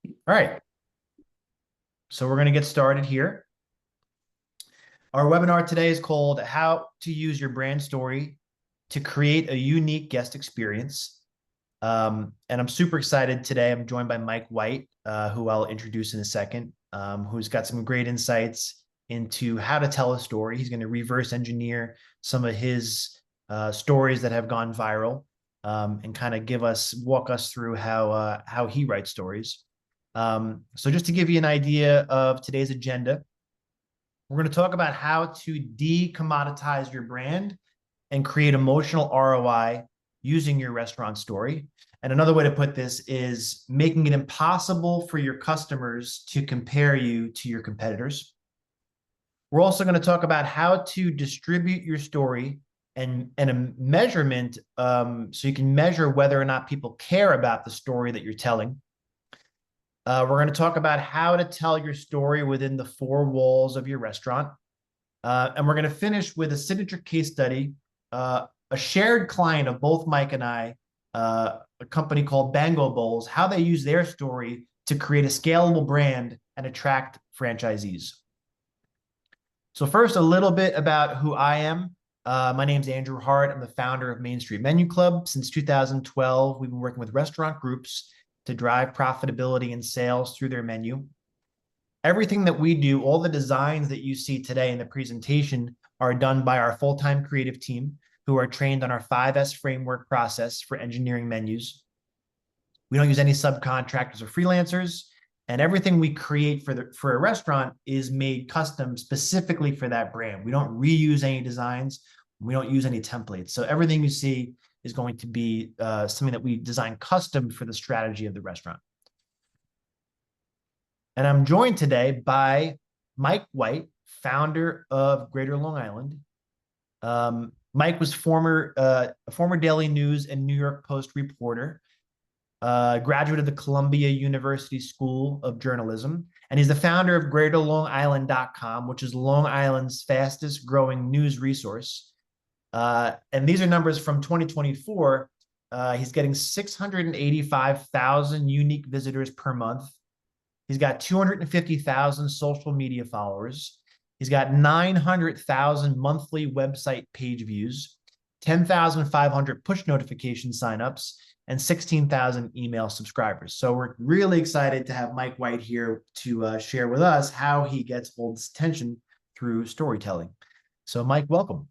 All right, so we're going to get started here. Our webinar today is called How to Use Your Brand Story to Create a Unique Guest Experience. And I'm super excited today. I'm joined by Mike White, who I'll introduce in a second, who's got some great insights into how to tell a story. He's going to reverse engineer some of his stories that have gone viral, and kind of walk us through how he writes stories. So just to give you an idea of today's agenda, we're going to talk about how to de-commoditize your brand and create emotional ROI using your restaurant story. And another way to put this is making it impossible for your customers to compare you to your competitors. We're also going to talk about how to distribute your story and a measurement, so you can measure whether or not people care about the story that you're telling. We're going to talk about how to tell your story within the four walls of your restaurant. And we're going to finish with a signature case study, a shared client of both Mike and I, a company called Bango Bowls, how they use their story to create a scalable brand and attract franchisees. So first, a little bit about who I am. My name's Andrew Hart. I'm the founder of Main Street Menu Club. Since 2012, we've been working with restaurant groups to drive profitability and sales through their menu. Everything that we do, all the designs that you see today in the presentation are done by our full-time creative team who are trained on our 5S framework process for engineering menus. We don't use any subcontractors or freelancers, and everything we create for a restaurant is made custom specifically for that brand. We don't reuse any designs. We don't use any templates. So everything you see is going to be something that we design custom for the strategy of the restaurant. And I'm joined today by Mike White, founder of Greater Long Island. Mike was a former Daily News and New York Post reporter, graduate of the Columbia University School of Journalism, and he's the founder of GreaterLongIsland.com, which is Long Island's fastest growing news resource. And these are numbers from 2024. He's getting 685,000 unique visitors per month. He's got 250,000 social media followers. He's got 900,000 monthly website page views, 10,500 push notification signups, and 16,000 email subscribers. So we're really excited to have Mike White here to share with us how he gets old attention through storytelling. So Mike, welcome.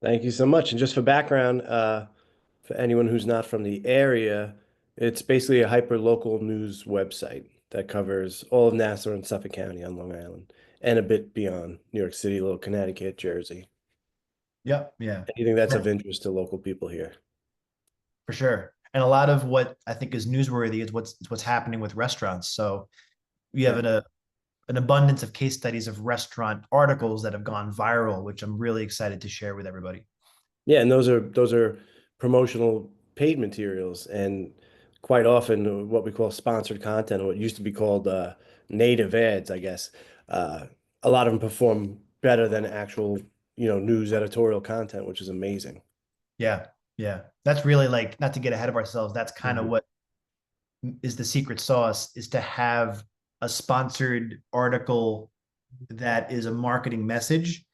Thank you so much. And just for background, for anyone who's not from the area, it's basically a hyper-local news website that covers all of Nassau and Suffolk County on Long Island and a bit beyond New York City, little Connecticut, Jersey. Yep. Yeah. Anything that's of interest to local people here. For sure. And a lot of what I think is newsworthy is what's happening with restaurants. So we have an abundance of case studies of restaurant articles that have gone viral, which I'm really excited to share with everybody. Yeah, and those are promotional paid materials, and quite often what we call sponsored content, or what used to be called native ads, I guess. Uh, a lot of them perform better than actual, news editorial content, which is amazing. Yeah. Yeah. That's really, like, not to get ahead of ourselves. That's kind of Mhm. what is the secret sauce, is to have a sponsored article that is a marketing message,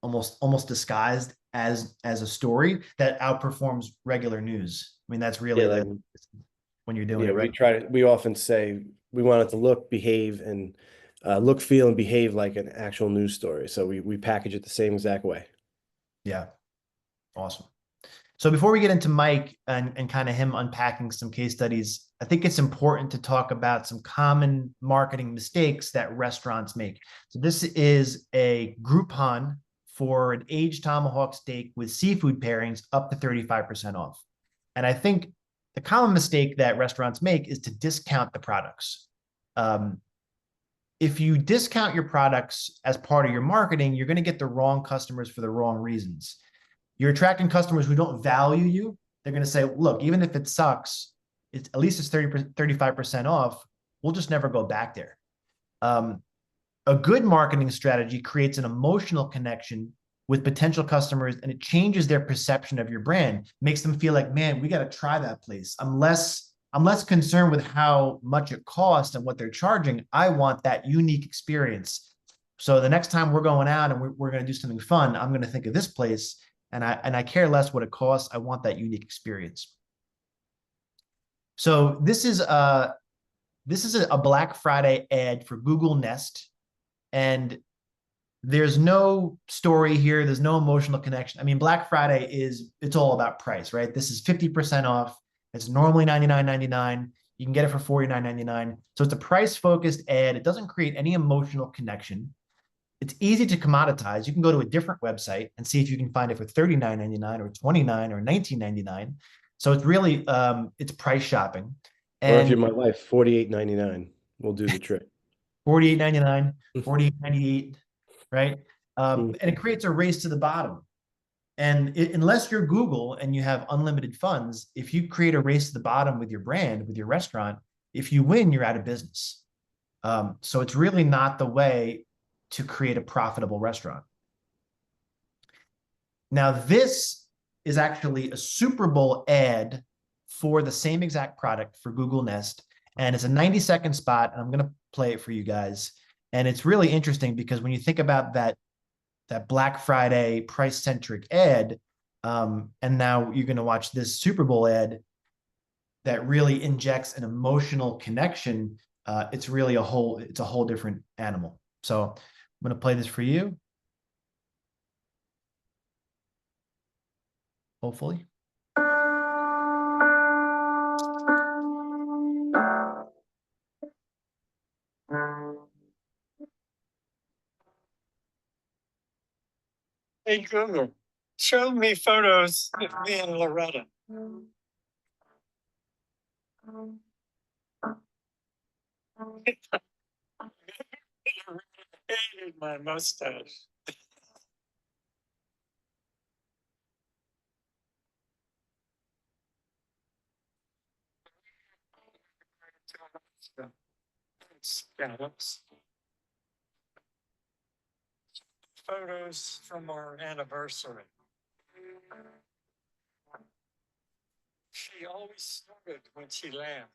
almost disguised as a story that outperforms regular news. I mean, that's Yeah, really like when you're doing yeah, it right. we often say we want it to look, behave, and look, feel, and behave like an actual news story. So we package it the same exact way. Yeah. Awesome. So before we get into Mike and kind of him unpacking some case studies, I think it's important to talk about some common marketing mistakes that restaurants make. So this is a Groupon for an aged tomahawk steak with seafood pairings up to 35% off. And I think the common mistake that restaurants make is to discount the products. Um, if you discount your products as part of your marketing, you're going to get the wrong customers for the wrong reasons. You're attracting customers who don't value you. They're going to say, look, even if it sucks, it's at least it's 35% off. We'll just never go back there. Um, a good marketing strategy creates an emotional connection with potential customers, and it changes their perception of your brand, makes them feel like, man, we got to try that place. I'm less concerned with how much it costs and what they're charging. I want that unique experience. So the next time we're going out and we're going to do something fun, I'm going to think of this place, and I care less what it costs. I want that unique experience. So this is a Black Friday ad for Google Nest, and there's no story here. There's no emotional connection. I mean, Black Friday it's all about price, right? This is 50% off. It's normally $99.99. You can get it for $49.99. So it's a price focused ad. It doesn't create any emotional connection. It's easy to commoditize. You can go to a different website and see if you can find it for $39.99 or $29 or $19.99. So it's really it's price shopping. Or if you're And my wife, 48.99 will do the trick. 48.99, 48.98, right? Mhm. And it creates a race to the bottom. And unless you're Google and you have unlimited funds, if you create a race to the bottom with your brand, with your restaurant, if you win, you're out of business. So it's really not the way to create a profitable restaurant. Now, this is actually a Super Bowl ad for the same exact product for Google Nest. And it's a 90-second spot. And I'm going to play it for you guys. And it's really interesting because when you think about that Black Friday price centric ad, and now you're going to watch this Super Bowl ad that really injects an emotional connection. It's a whole different animal. So I'm going to play this for you, hopefully. Hey Google, show me photos of me and Loretta. Hated my mustache. Scallops. Photos from our anniversary. She always snorted when she laughed.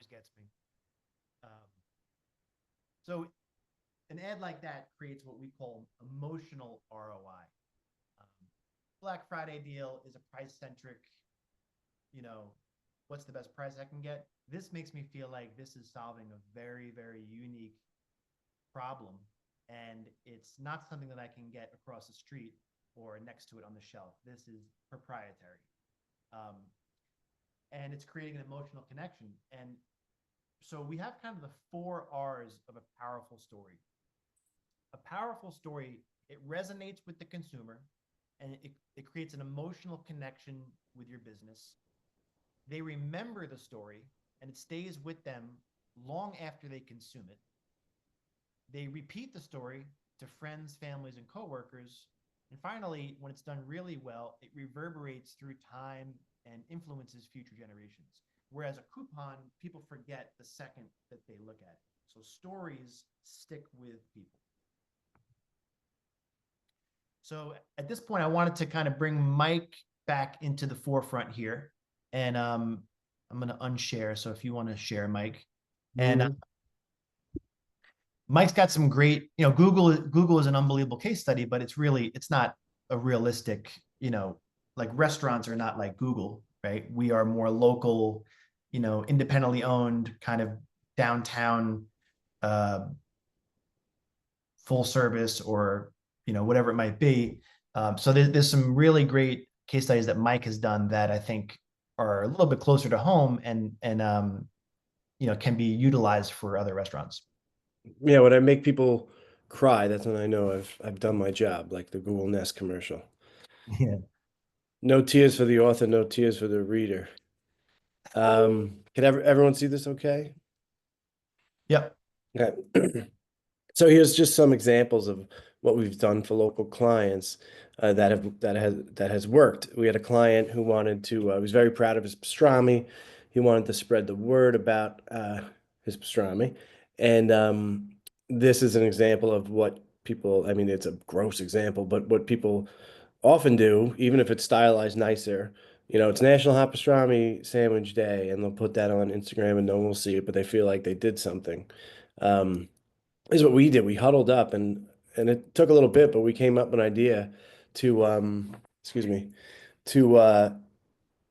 Always gets me. So an ad like that creates what we call emotional ROI. Black Friday deal is a price centric, you know, what's the best price I can get? This makes me feel like this is solving a very, very unique problem. And it's not something that I can get across the street or next to it on the shelf. This is proprietary. Um, and it's creating an emotional connection. And so we have kind of the 4 R's of a powerful story. A powerful story, it resonates with the consumer, and it creates an emotional connection with your business. They remember the story, and it stays with them long after they consume it. They repeat the story to friends, families, and coworkers. And finally, when it's done really well, it reverberates through time and influences future generations. Whereas a coupon, people forget the second that they look at it. So stories stick with people. So at this point, I wanted to kind of bring Mike back into the forefront here. And I'm going to unshare. So if you want to share, Mike. And Mike's got some great, Google is an unbelievable case study, but it's not a realistic, like restaurants are not like Google, right? We are more local, independently owned, kind of downtown, uh, full service, or whatever it might be. So there's some really great case studies that Mike has done that I think are a little bit closer to home and can be utilized for other restaurants. Yeah, when I make people cry, that's when I know I've done my job, like the Google Nest commercial. Yeah. No tears for the author, no tears for the reader. Can everyone see this okay? Yep. Okay. So here's just some examples of what we've done for local clients that has worked. We had a client who wanted to was very proud of his pastrami. He wanted to spread the word about his pastrami, and this is an example of what people. I mean, it's a gross example, but what people often do, even if it's stylized nicer. It's National Hot Pastrami Sandwich Day, and they'll put that on Instagram, and no one will see it, but they feel like they did something. Is what we did. We huddled up and it took a little bit, but we came up with an idea to excuse me, to uh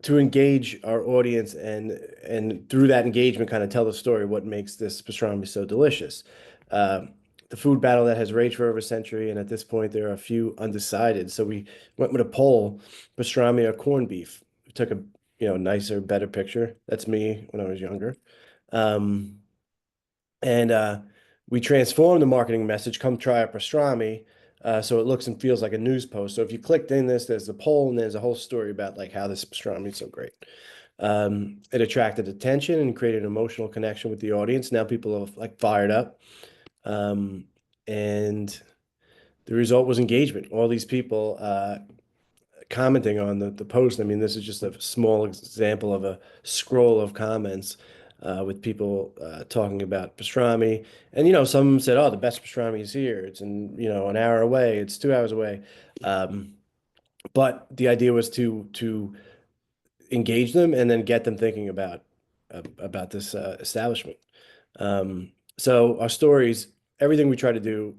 to engage our audience and through that engagement kind of tell the story what makes this pastrami so delicious. Uh, the food battle that has raged for over a century, and at this point there are a few undecided. So we went with a poll, pastrami or corned beef. We took a nicer, better picture. That's me when I was younger. Um, and we transform the marketing message, come try our pastrami, so it looks and feels like a news post. So if you clicked in this, there's the poll and there's a whole story about like how this pastrami is so great. It attracted attention and created an emotional connection with the audience. Now people are like fired up. And the result was engagement. All these people commenting on the post. I mean, this is just a small example of a scroll of comments with people talking about pastrami. And, some said, oh, the best pastrami is here. It's an hour away. It's 2 hours away. But the idea was to engage them and then get them thinking about this establishment. So our stories, everything we try to do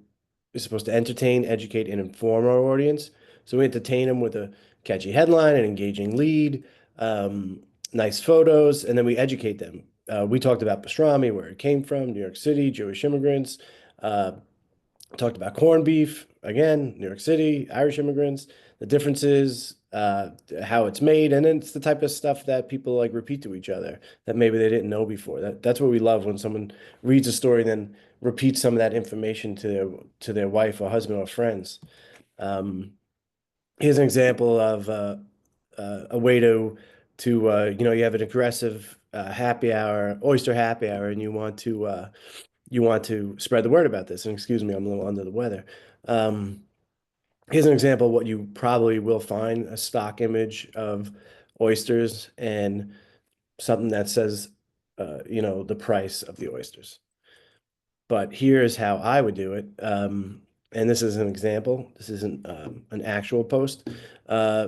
is supposed to entertain, educate, and inform our audience. So we entertain them with a catchy headline, an engaging lead, nice photos, and then we educate them. We talked about pastrami, where it came from, New York City, Jewish immigrants. Uh, Talked about corned beef, again, New York City, Irish immigrants, the differences, how it's made, and then it's the type of stuff that people like repeat to each other that maybe they didn't know before. That's what we love when someone reads a story and then repeats some of that information to their wife or husband or friends. Um, Here's an example of a way to you have an aggressive happy hour, oyster happy hour, and you want to spread the word about this. And excuse me, I'm a little under the weather. Um, Here's an example of what you probably will find, a stock image of oysters and something that says, the price of the oysters. But here's how I would do it. And this is an example. This isn't an actual post. Uh,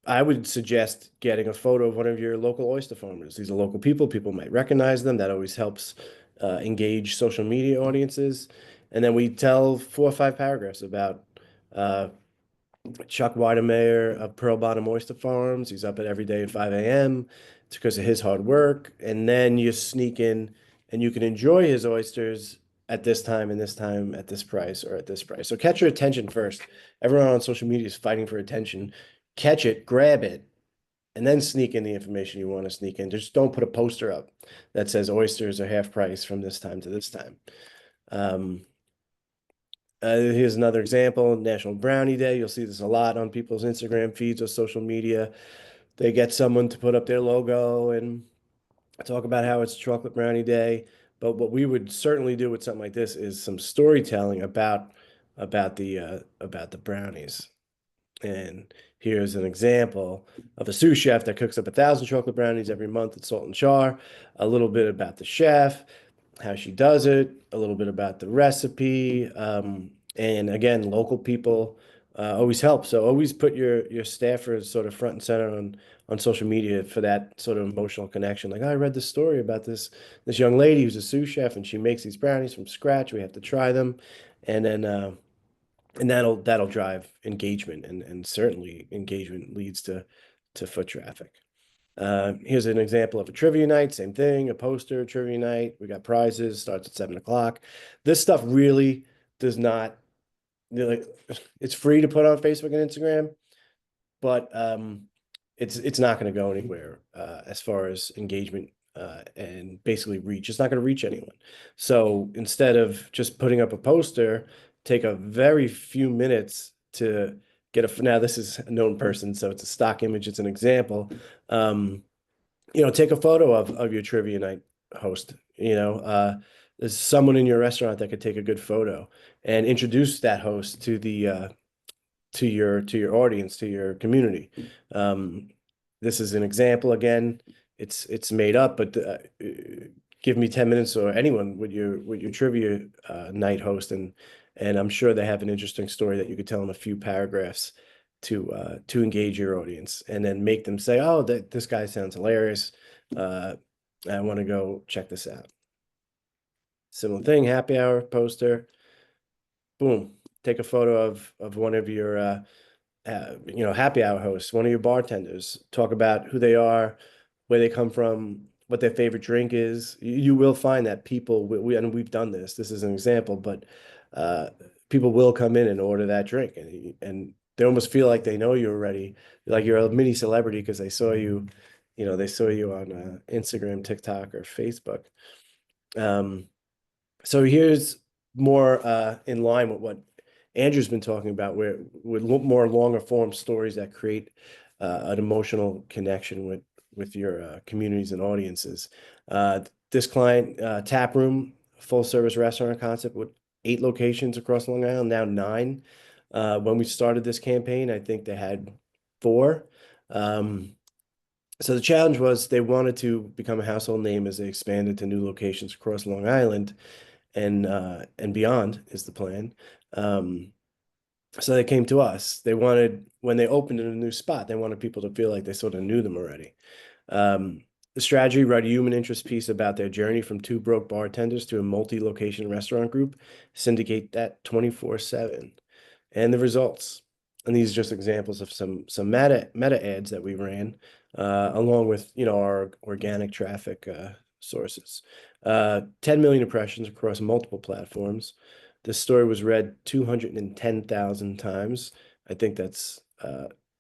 I would suggest getting a photo of one of your local oyster farmers. These are local people. People might recognize them. That always helps engage social media audiences. And then we tell 4 or 5 paragraphs about uh, Chuck Weidemeyer of Pearl Bottom Oyster Farms. He's up at every day at 5 a.m. It's because of his hard work. And then you sneak in and you can enjoy his oysters at this time and this time at this price or at this price. So catch your attention first. Everyone on social media is fighting for attention. Catch it, grab it, and then sneak in the information you want to sneak in. Just don't put a poster up that says oysters are half price from this time to this time. Um, Here's another example, National Brownie Day. You'll see this a lot on people's Instagram feeds or social media. They get someone to put up their logo and talk about how it's Chocolate Brownie Day. But what we would certainly do with something like this is some storytelling about the brownies. And here's an example of a sous chef that cooks up 1,000 chocolate brownies every month at Salt and Char. A little bit about the chef, how she does it, a little bit about the recipe, and again, local people always help. So always put your staffers sort of front and center on social media for that sort of emotional connection. Like, oh, I read this story about this young lady who's a sous chef and she makes these brownies from scratch. We have to try them, and then and that'll drive engagement, and certainly engagement leads to foot traffic. Here's an example of a trivia night, same thing, a poster, trivia night. We got prizes, starts at 7 o'clock. This stuff really does not, like, it's free to put on Facebook and Instagram, but it's not going to go anywhere as far as engagement and basically reach. It's not going to reach anyone. So instead of just putting up a poster, take a very few minutes to get a. Now this is a known person, so it's a stock image. It's an example. Take a photo of your trivia night host. There's someone in your restaurant that could take a good photo and introduce that host to your audience, to your community. This is an example. Again, it's made up, but give me 10 minutes or anyone with your trivia night host, and I'm sure they have an interesting story that you could tell in a few paragraphs to engage your audience, and then make them say, "Oh, this guy sounds hilarious. I want to go check this out." Similar thing, happy hour poster. Boom. Take a photo of one of your happy hour hosts, one of your bartenders. Talk about who they are, where they come from, what their favorite drink is. You will find that people, and we've done this. This is an example, but people will come in and order that drink, and they almost feel like they know you already, like you're a mini celebrity because they saw you, they saw you on Instagram, TikTok, or Facebook. So here's more in line with what Andrew's been talking about, where with more longer form stories that create an emotional connection with your communities and audiences. This client, tap room, full service restaurant concept with 8 locations across Long Island, now 9. When we started this campaign, I think they had 4. So the challenge was they wanted to become a household name as they expanded to new locations across Long Island and beyond is the plan. So they came to us. They wanted, when they opened in a new spot, they wanted people to feel like they sort of knew them already. The strategy, write a human interest piece about their journey from 2 broke bartenders to a multi-location restaurant group, syndicate that 24/7, and the results. And these are just examples of some meta ads that we ran, along with our organic traffic sources. 10 million impressions across multiple platforms. This story was read 210,000 times. I think that's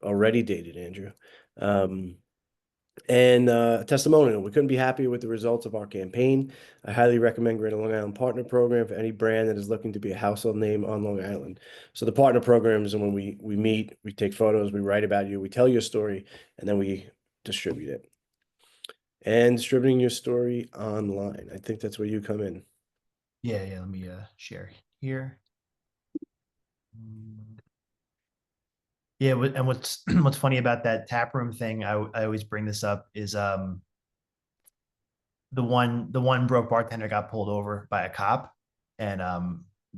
already dated, Andrew. And a testimonial. We couldn't be happier with the results of our campaign. I highly recommend Greater Long Island Partner Program for any brand that is looking to be a household name on Long Island. So the partner program is when we meet, we take photos, we write about you, we tell your story, and then we distribute it. And distributing your story online. I think that's where you come in. Yeah. Let me share here. Yeah, and what's what's funny about that tap room thing, I always bring this up, is the one broke bartender got pulled over by a cop, and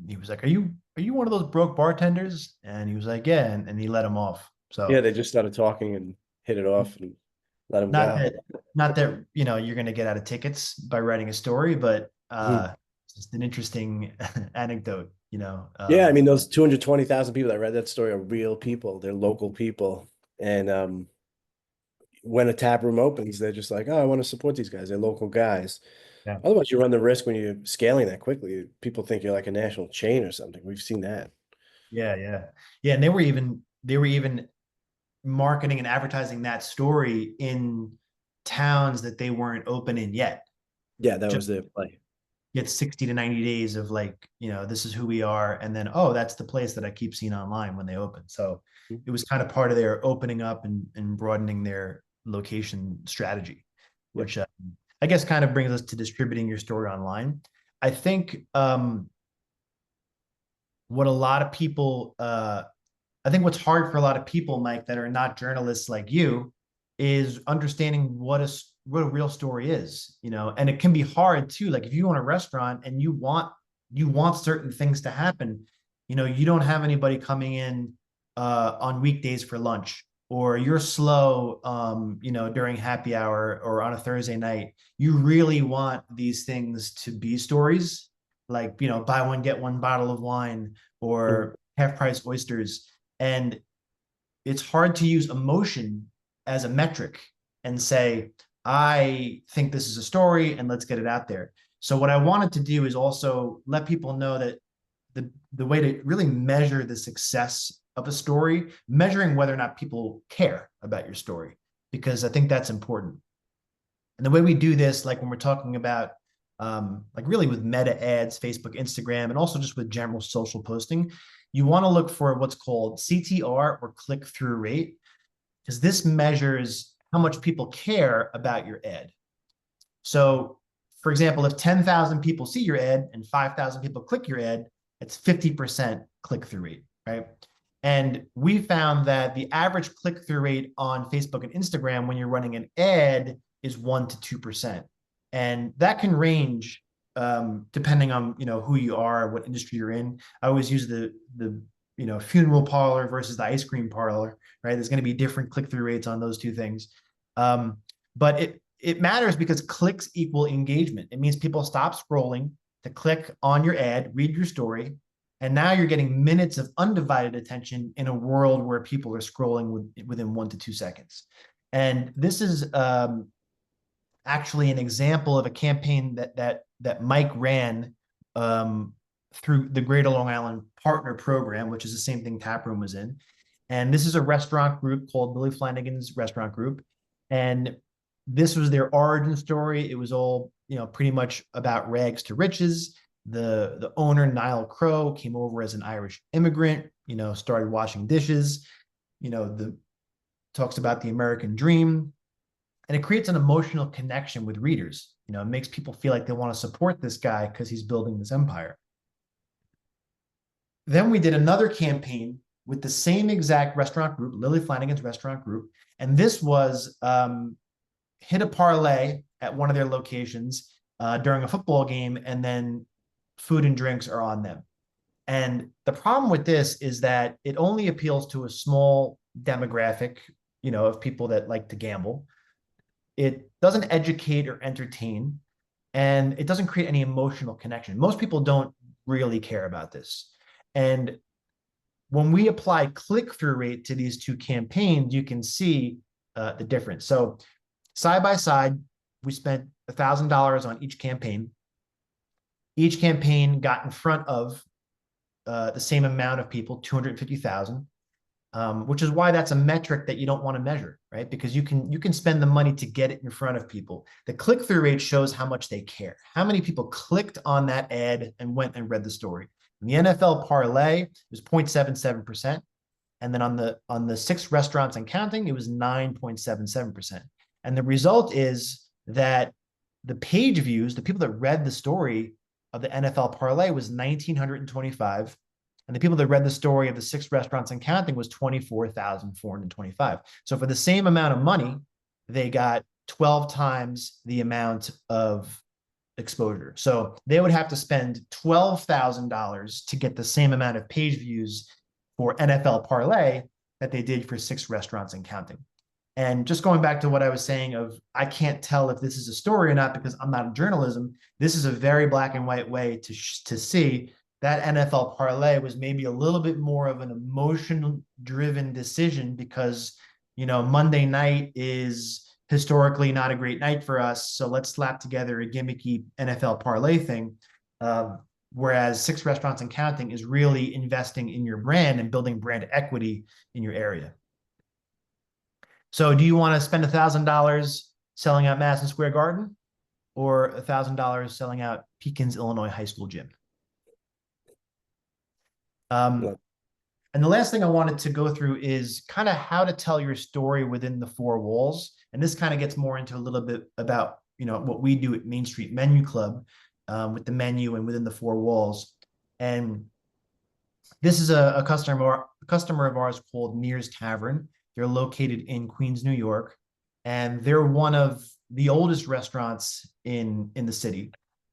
he was like, "Are you one of those broke bartenders?" And he was like, "Yeah," and he let him off. So Yeah, they just started talking and hit it off and let him not go. that not that you're going to get out of tickets by writing a story, but it's just an interesting anecdote. Yeah, I mean, those 220,000 people that read that story are real people. They're local people. And when a tap room opens, they're just like, "Oh, I want to support these guys. They're local guys." Yeah. Otherwise, you run the risk when you're scaling that quickly. People think you're like a national chain or something. We've seen that. Yeah, and they were even marketing and advertising that story in towns that they weren't open in yet. Yeah, that was Just their play. get 60 to 90 days of like, this is who we are. And then, oh, that's the place that I keep seeing online when they open. So it was kind of part of their opening up and broadening their location strategy, Yep. which I guess kind of brings us to distributing your story online. I think what a lot of people I think what's hard for a lot of people, Mike, that are not journalists like you, is understanding what a real story is, and it can be hard too. Like if you own a restaurant and you want certain things to happen, you don't have anybody coming in on weekdays for lunch, or you're slow, during happy hour or on a Thursday night. You really want these things to be stories, like buy one get one bottle of wine Mhm. or half price oysters. And it's hard to use emotion as a metric and say, I think this is a story and let's get it out there. So what I wanted to do is also let people know that the way to really measure the success of a story, measuring whether or not people care about your story, because I think that's important. And the way we do this, like when we're talking about like really with meta ads, Facebook, Instagram, and also just with general social posting, you want to look for what's called CTR or click-through rate, because this measures how much people care about your ad. So, for example, if 10,000 people see your ad and 5,000 people click your ad, it's 50% click-through rate, right? And we found that the average click-through rate on Facebook and Instagram when you're running an ad is 1 to 2%. And that can range depending on who you are, what industry you're in. I always use the funeral parlor versus the ice cream parlor, right? There's going to be different click-through rates on those two things. But it matters because clicks equal engagement. It means people stop scrolling to click on your ad, read your story, and now you're getting minutes of undivided attention in a world where people are scrolling within 1 to 2 seconds. And this is actually an example of a campaign that Mike ran through the Greater Long Island Partner Program, which is the same thing Taproom was in. And this is a restaurant group called Billy Flanagan's Restaurant Group. And this was their origin story. It was all, pretty much about rags to riches. The owner, Niall Crowe, came over as an Irish immigrant, started washing dishes, talks about the American dream. And it creates an emotional connection with readers. It makes people feel like they want to support this guy because he's building this empire. Then we did another campaign with the same exact restaurant group, Lily Flanagan's Restaurant Group. And this was hit a parlay at one of their locations during a football game, and then food and drinks are on them. And the problem with this is that it only appeals to a small demographic, of people that like to gamble. It doesn't educate or entertain, and it doesn't create any emotional connection. Most people don't really care about this. And when we apply click-through rate to these two campaigns, you can see the difference. So side by side, we spent $1,000 on each campaign. Each campaign got in front of the same amount of people, 250,000, which is why that's a metric that you don't want to measure, right? Because you can spend the money to get it in front of people. The click-through rate shows how much they care, how many people clicked on that ad and went and read the story. In the NFL parlay, it was 0.77%. And then on the 6 restaurants and counting, it was 9.77%. And the result is that the page views, the people that read the story of the NFL parlay was 1,925. And the people that read the story of the 6 restaurants and counting was 24,425. So for the same amount of money, they got 12 times the amount of exposure. So they would have to spend $12,000 to get the same amount of page views for NFL parlay that they did for 6 restaurants and counting. And just going back to what I was saying of, I can't tell if this is a story or not because I'm not in journalism. This is a very black and white way to see that NFL parlay was maybe a little bit more of an emotional driven decision because, Monday night is historically not a great night for us. So let's slap together a gimmicky NFL parlay thing. Whereas 6 restaurants and counting is really investing in your brand and building brand equity in your area. So do you want to spend $1,000 selling out Madison Square Garden or $1,000 selling out Pekin's Illinois high school gym? And the last thing I wanted to go through is kind of how to tell your story within the 4 walls. And this kind of gets more into a little bit about, what we do at Main Street Menu Club with the menu and within the 4 walls. And this is a customer of ours called Mears Tavern. They're located in Queens, New York, and they're one of the oldest restaurants in the city.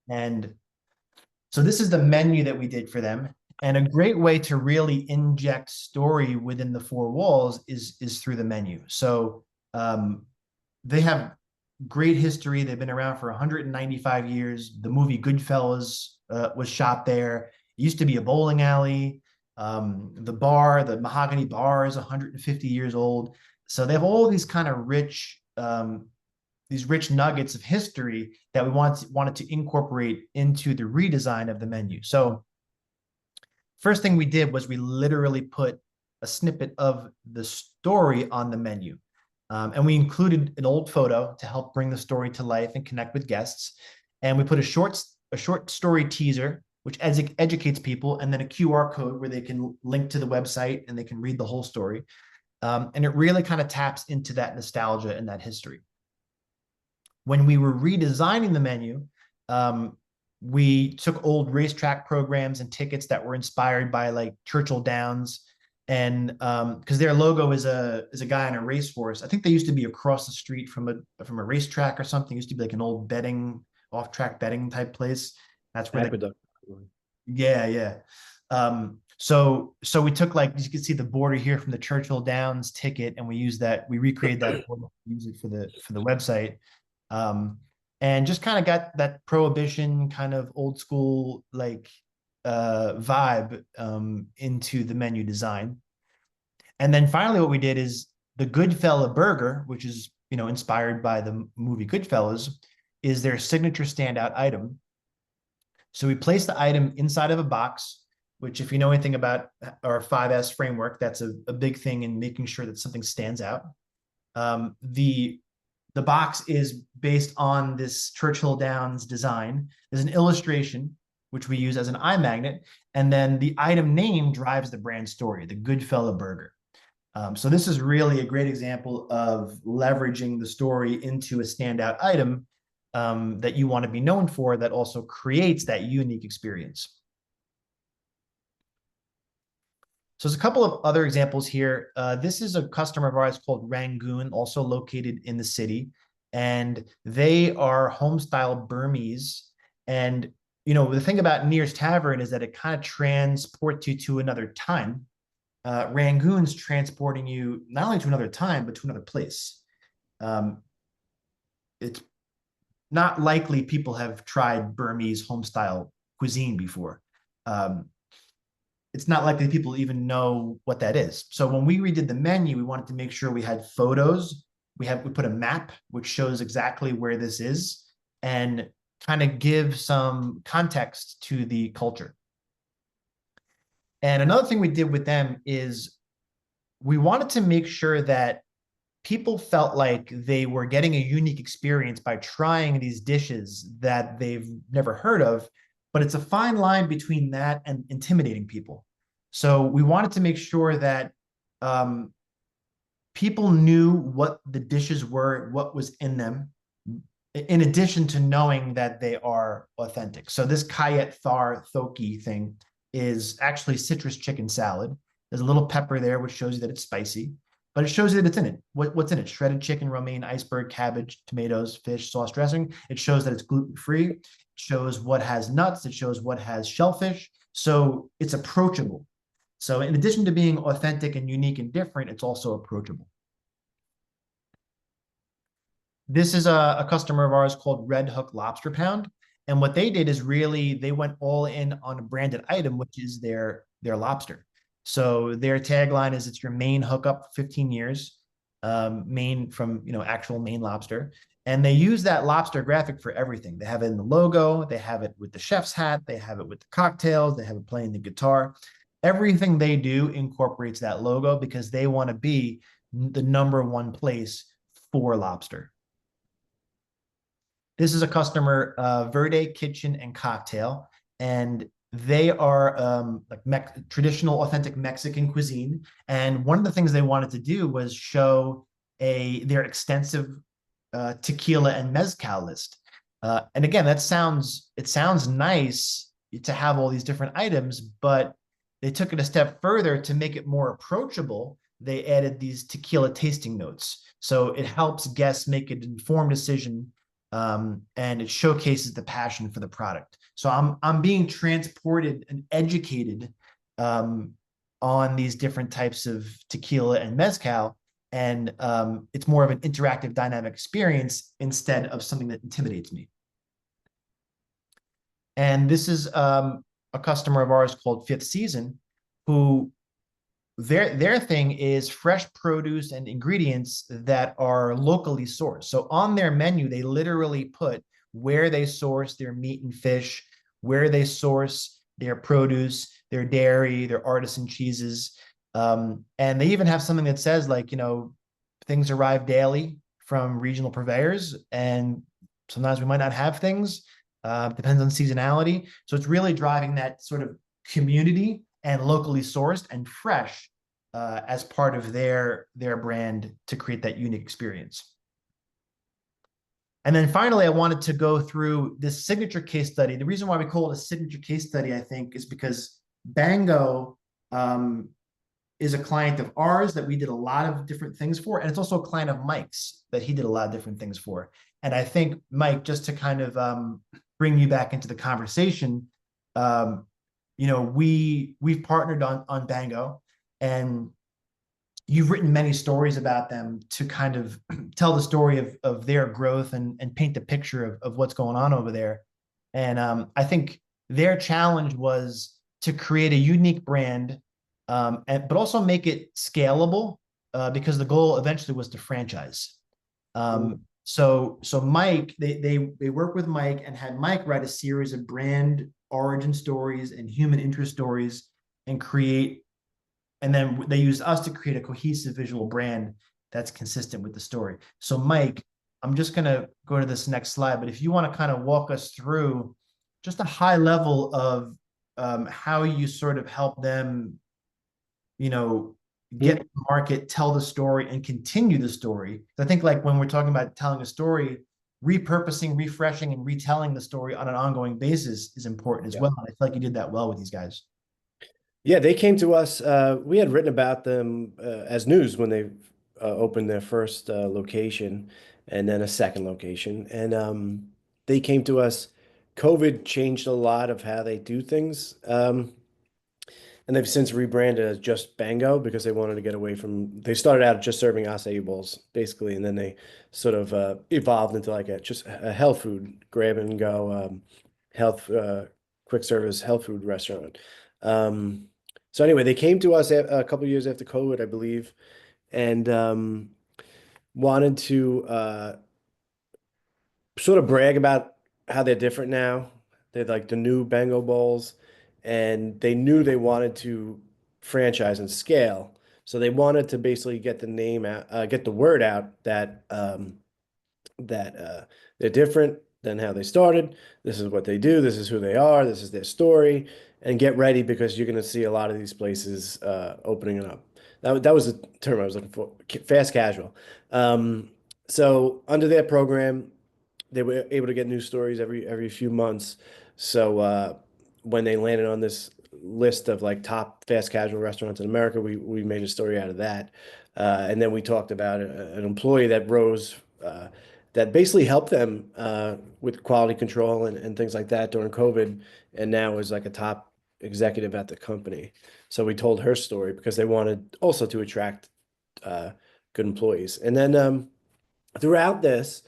And so this is the menu that we did for them. And a great way to really inject story within the 4 walls is through the menu. So they have great history. They've been around for 195 years. The movie Goodfellas was shot there. It used to be a bowling alley. The Mahogany Bar is 150 years old. So they have all these kind of rich nuggets of history that we wanted to incorporate into the redesign of the menu. So first thing we did was we literally put a snippet of the story on the menu. And we included an old photo to help bring the story to life and connect with guests. And we put a short story teaser, which educates people, and then a QR code where they can link to the website and they can read the whole story. And it really kind of taps into that nostalgia and that history. When we were redesigning the menu, we took old racetrack programs and tickets that were inspired by like Churchill Downs, and because their logo is a guy on a racehorse. I think they used to be across the street from a racetrack or something. It used to be like an old off-track betting type place. That's where Aqueduct. yeah, yeah. So we took, like, you can see the border here from the Churchill Downs ticket, and we used that. We recreated that border, use it for the website, and just kind of got that prohibition kind of old school like vibe into the menu design. And then finally, what we did is the Goodfella burger, which is inspired by the movie Goodfellas, is their signature standout item. So we place the item inside of a box, which, if you know anything about our 5S framework, that's a big thing in making sure that something stands out. The box is based on this Churchill Downs design. There's an illustration, which we use as an eye magnet, and then the item name drives the brand story, the Goodfella burger. So this is really a great example of leveraging the story into a standout item that you want to be known for, that also creates that unique experience. So there's a couple of other examples here. This is a customer of ours called Rangoon, also located in the city, and they are home-style Burmese. And the thing about Near's Tavern is that it kind of transports you to another time. Rangoon's transporting you not only to another time, but to another place. It's not likely people have tried Burmese home-style cuisine before. It's not likely people even know what that is. So when we redid the menu, we wanted to make sure we had photos. We put a map which shows exactly where this is and kind of give some context to the culture. And another thing we did with them is we wanted to make sure that people felt like they were getting a unique experience by trying these dishes that they've never heard of, but it's a fine line between that and intimidating people. So we wanted to make sure that people knew what the dishes were, what was in them, in addition to knowing that they are authentic. So this Kayet Thar Thoki thing is actually citrus chicken salad. There's a little pepper there, which shows you that it's spicy, but it shows you that it's in it. What's in it? Shredded chicken, romaine, iceberg, cabbage, tomatoes, fish, sauce dressing. It shows that it's gluten-free. It shows what has nuts. It shows what has shellfish. So it's approachable. So in addition to being authentic and unique and different, it's also approachable. This is a customer of ours called Red Hook Lobster Pound. And what they did is really, they went all in on a branded item, which is their lobster. So their tagline is, it's your Maine hookup, 15 years, Maine from, actual Maine lobster. And they use that lobster graphic for everything. They have it in the logo, they have it with the chef's hat, they have it with the cocktails, they have it playing the guitar. Everything they do incorporates that logo because they want to be the #1 place for lobster. This is a customer, Verde Kitchen and Cocktail, and they are like traditional, authentic Mexican cuisine. And one of the things they wanted to do was show their extensive tequila and mezcal list. And again, it sounds nice to have all these different items, but they took it a step further to make it more approachable. They added these tequila tasting notes, so it helps guests make an informed decision. And it showcases the passion for the product. So I'm being transported and educated on these different types of tequila and mezcal, and it's more of an interactive, dynamic experience instead of something that intimidates me. And this is a customer of ours called Fifth Season, who their thing is fresh produce and ingredients that are locally sourced. So on their menu, they literally put where they source their meat and fish, where they source their produce, their dairy, their artisan cheeses. And they even have something that says, like, things arrive daily from regional purveyors, and sometimes we might not have things. Depends on seasonality. So it's really driving that sort of community and locally sourced and fresh as part of their brand to create that unique experience. And then finally, I wanted to go through this signature case study. The reason why we call it a signature case study, I think, is because Bango is a client of ours that we did a lot of different things for. And it's also a client of Mike's that he did a lot of different things for. And I think, Mike, just to kind of bring you back into the conversation, we've partnered on Bango, and you've written many stories about them to kind of tell the story of their growth and paint the picture of what's going on over there. And I think their challenge was to create a unique brand, but also make it scalable, because the goal eventually was to franchise. So Mike, they worked with Mike and had Mike write a series of brand origin stories and human interest stories and then they used us to create a cohesive visual brand that's consistent with the story. So Mike, I'm just going to go to this next slide, but if you want to kind of walk us through just a high level of how you sort of help them, get the market, tell the story, and continue the story. I think like when we're talking about telling a story, repurposing, refreshing, and retelling the story on an ongoing basis is important as well. And I feel like you did that well with these guys. Yeah, they came to us. We had written about them as news when they opened their first location and then a second location. And they came to us. COVID changed a lot of how they do things. And they've since rebranded as just Bango because they wanted to get away from, they started out just serving acai bowls, basically, and then they sort of evolved into like just a health food, grab and go health, quick service health food restaurant. So anyway, they came to us a couple of years after COVID, I believe, and wanted to sort of brag about how they're different now. They're like the new Bango Bowls, and they knew they wanted to franchise and scale. So they wanted to basically get the name out, get the word out that they're different than how they started. This is what they do. This is who they are. This is their story. And get ready because you're going to see a lot of these places opening it up. That was the term I was looking for, fast casual. So under their program, they were able to get new stories every few months. So when they landed on this list of like top fast casual restaurants in America, we made a story out of that. And then we talked about an employee that rose that basically helped them with quality control and things like that during COVID, and now is like a top executive at the company. So we told her story because they wanted also to attract good employees. And then throughout this,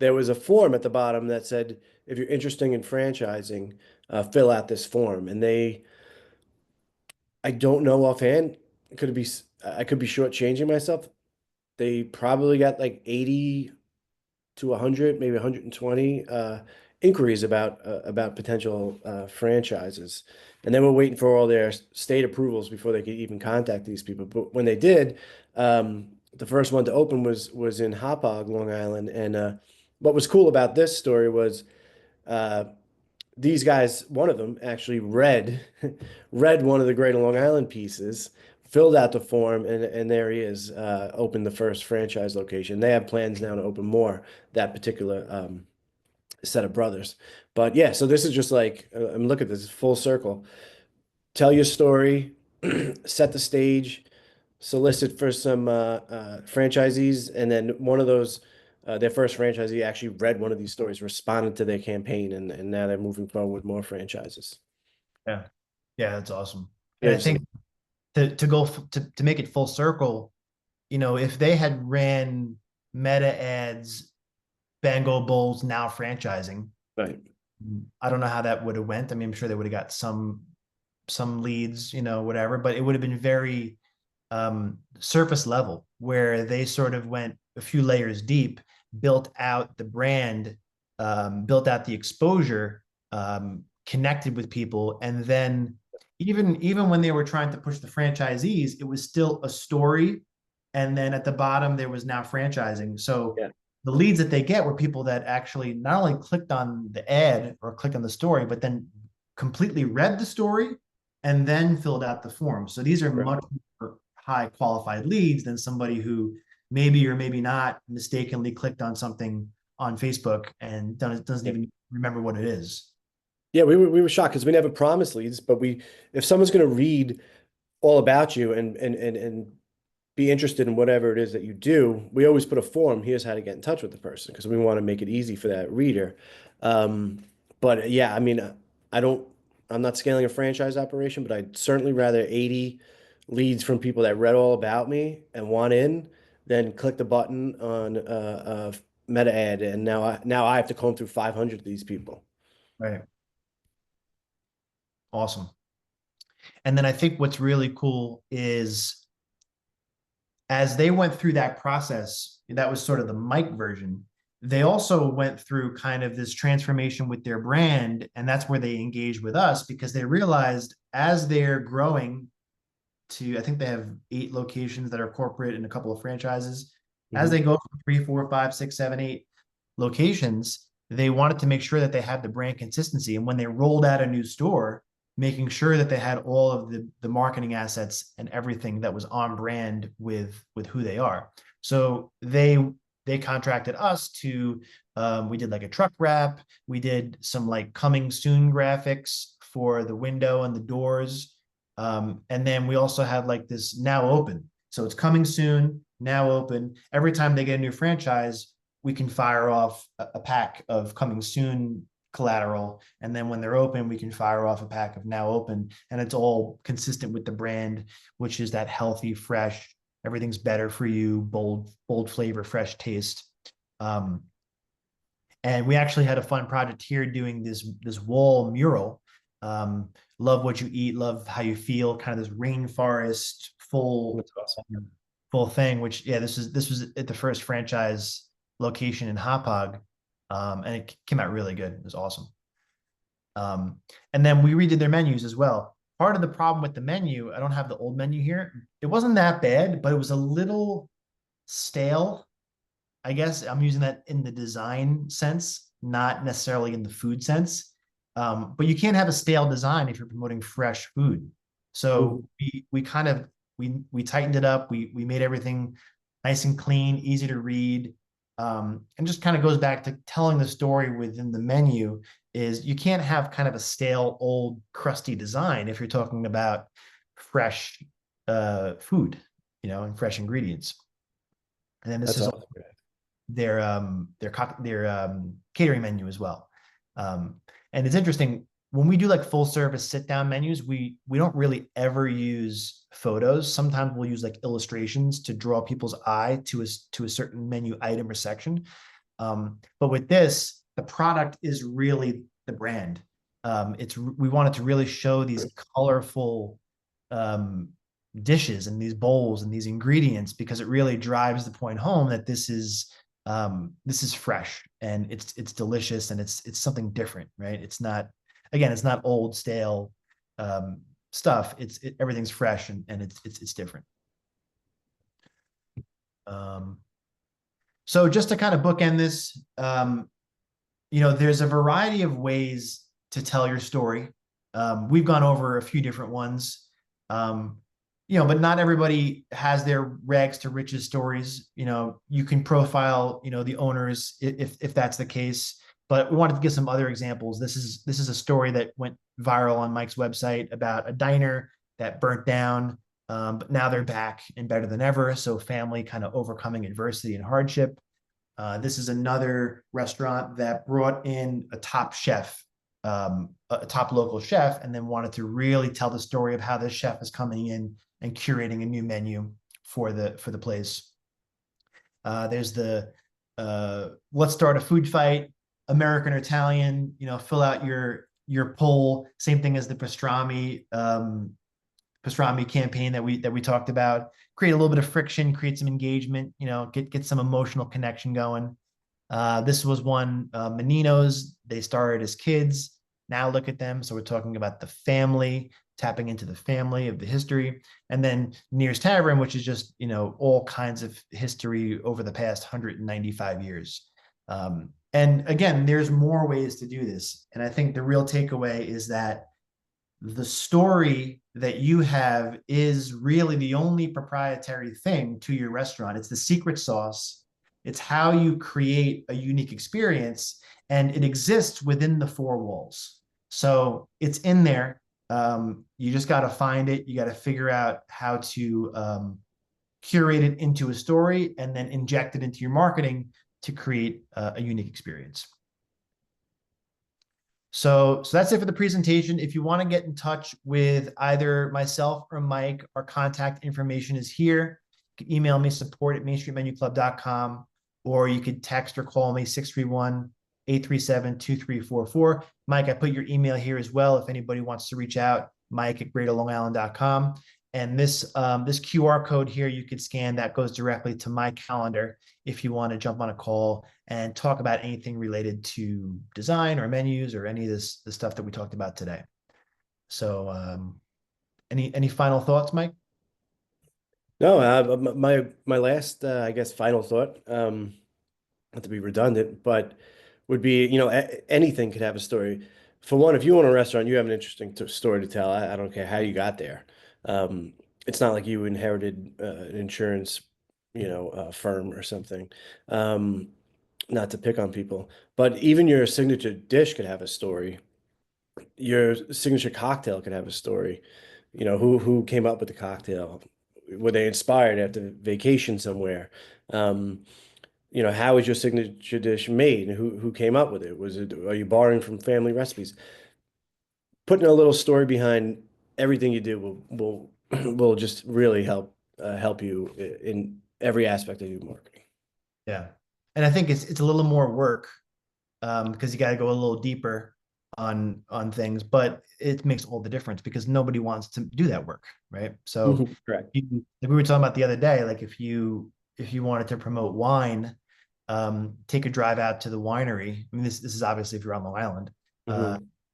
there was a form at the bottom that said, if you're interested in franchising, fill out this form. And I don't know offhand, I could be shortchanging myself. They probably got like 80 to 100, maybe 120 inquiries about potential franchises. And then we're waiting for all their state approvals before they could even contact these people. But when they did, the first one to open was in Hauppauge, Long Island. And what was cool about this story was these guys, one of them actually read one of the Greater Long Island pieces, filled out the form, and there he is, opened the first franchise location. They have plans now to open more, that particular set of brothers. But yeah, so this is just like, look at this, full circle. Tell your story, set the stage, solicit for some franchisees, and then one of those, their first franchisee actually read one of these stories, responded to their campaign, and now they're moving forward with more franchises. Yeah. Yeah, that's awesome. Yeah, And I think to make it full circle, if they had ran meta ads, Bango Bowls now franchising, right. I don't know how that would have went. I mean, I'm sure they would have got some leads, whatever, but it would have been very surface level, where they sort of went a few layers deep, built out the brand, built out the exposure, connected with people, and then even when they were trying to push the franchisees, it was still a story And then at the bottom, there was now franchising. So Yeah. the leads that they get were people that actually not only clicked on the ad or clicked on the story, but then completely read the story and then filled out the form. So these are Right. much more high qualified leads than somebody who maybe or maybe not mistakenly clicked on something on Facebook and doesn't even remember what it is. Yeah, we were shocked because we never promised leads, but if someone's going to read all about you and be interested in whatever it is that you do, we always put a form. Here's how to get in touch with the person because we want to make it easy for that reader. Um, but yeah, I mean, I don't, I'm not scaling a franchise operation, but I'd certainly rather 80 leads from people that read all about me and want in than click the button on a meta ad. And now I have to comb through 500 of these people. Right. Awesome. And then I think what's really cool is as they went through that process, that was sort of the Mike version. They also went through kind of this transformation with their brand. And that's where they engaged with us because they realized as they're growing to, I think they have 8 locations that are corporate and a couple of franchises. As they go from 3, 4, 5, 6, 7, 8 locations, they wanted to make sure that they had the brand consistency. And when they rolled out a new store, making sure that they had all of the marketing assets and everything that was on brand with who they are. So they contracted us to we did like a truck wrap, we did some like coming soon graphics for the window and the doors, and then we also had like this now open, so it's coming soon, now open. Every time they get a new franchise, we can fire off a pack of coming soon collateral. And then when they're open, we can fire off a pack of now open. And it's all consistent with the brand, which is that healthy, fresh, everything's better for you, bold flavor, fresh taste. And we actually had a fun project here doing this wall mural. Love what you eat, love how you feel, kind of this rainforest full full thing, which yeah, this was at the first franchise location in Hauppauge. And it came out really good. It was awesome. And then we redid their menus as well. Part of the problem with the menu, I don't have the old menu here. It wasn't that bad, but it was a little stale. I guess I'm using that in the design sense, not necessarily in the food sense. But you can't have a stale design if you're promoting fresh food. So we kind of we tightened it up. We made everything nice and clean, easy to read. And just kind of goes back to telling the story within the menu is you can't have kind of a stale, old, crusty design if you're talking about fresh food, and fresh ingredients. And then this is awesome. their catering menu as well. And it's interesting when we do like full service sit down menus, we don't really ever use photos. Sometimes we'll use like illustrations to draw people's eye to a certain menu item or section. But with this, the product is really the brand. We wanted to really show these colorful dishes and these bowls and these ingredients because it really drives the point home that this is fresh and it's delicious and it's something different, right? It's not, again, it's not old stale stuff. Everything's fresh and it's different. So just to kind of bookend this, there's a variety of ways to tell your story. We've gone over a few different ones, but not everybody has their rags to riches stories. You can profile, the owners if that's the case. But we wanted to give some other examples. This is a story that went viral on Mike's website about a diner that burnt down, but now they're back and better than ever. So family kind of overcoming adversity and hardship. This is another restaurant that brought in a top chef, a top local chef, and then wanted to really tell the story of how this chef is coming in and curating a new menu for the place. There's the let's start a food fight, American or Italian, fill out your poll. Same thing as the pastrami campaign that we talked about. Create a little bit of friction, create some engagement, get some emotional connection going. This was one, Menino's. They started as kids. Now look at them. So we're talking about the family. tapping into the family of the history. And then Near's Tavern, which is just, all kinds of history over the past 195 years. And again, there's more ways to do this. And I think the real takeaway is that the story that you have is really the only proprietary thing to your restaurant. It's the secret sauce. It's how you create a unique experience, and it exists within the four walls. So it's in there. You just got to find it. You got to figure out how to curate it into a story and then inject it into your marketing to create a unique experience. So that's it for the presentation. If you want to get in touch with either myself or Mike, our contact information is here. You can email me, support@mainstreetmenuclub.com, or you could text or call me 631-837-2344. Mike, I put your email here as well if anybody wants to reach out, mike@greaterlongisland.com. And this QR code here, you could scan, that goes directly to my calendar if you want to jump on a call and talk about anything related to design or menus or any of the stuff that we talked about today. So any final thoughts, Mike? No, my last, I guess, final thought, not to be redundant, but would be, anything could have a story. For one, if you own a restaurant, you have an interesting story to tell. I don't care how you got there. It's not like you inherited an insurance, firm or something. Not to pick on people, but even your signature dish could have a story. Your signature cocktail could have a story. Who came up with the cocktail? Were they inspired after vacation somewhere? How is your signature dish made? Who came up with it? Are you borrowing from family recipes? Putting a little story behind everything you do will will just really help you in every aspect of your marketing. Yeah. And I think it's a little more work because you got to go a little deeper on things, but it makes all the difference because nobody wants to do that work, right? So Correct. like we were talking about the other day, like if you wanted to promote wine, take a drive out to the winery. I mean, this is obviously if you're on Long Island,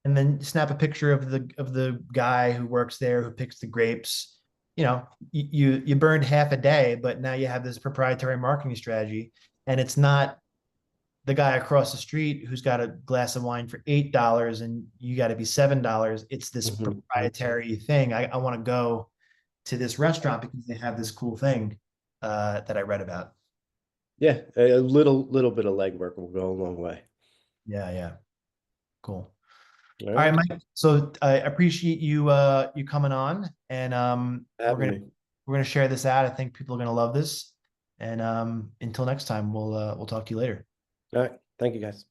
and then snap a picture of the guy who works there who picks the grapes. You burned half a day, but now you have this proprietary marketing strategy, and it's not the guy across the street who's got a glass of wine for $8 and you got to be $7. It's this proprietary thing. I want to go to this restaurant because they have this cool thing that I read about. Yeah, a little bit of legwork will go a long way. Yeah. Cool. All All right, right. Mike. So I appreciate you coming on, and we're gonna share this out. I think people are gonna love this. And until next time, we'll talk to you later. All right. Thank you, guys.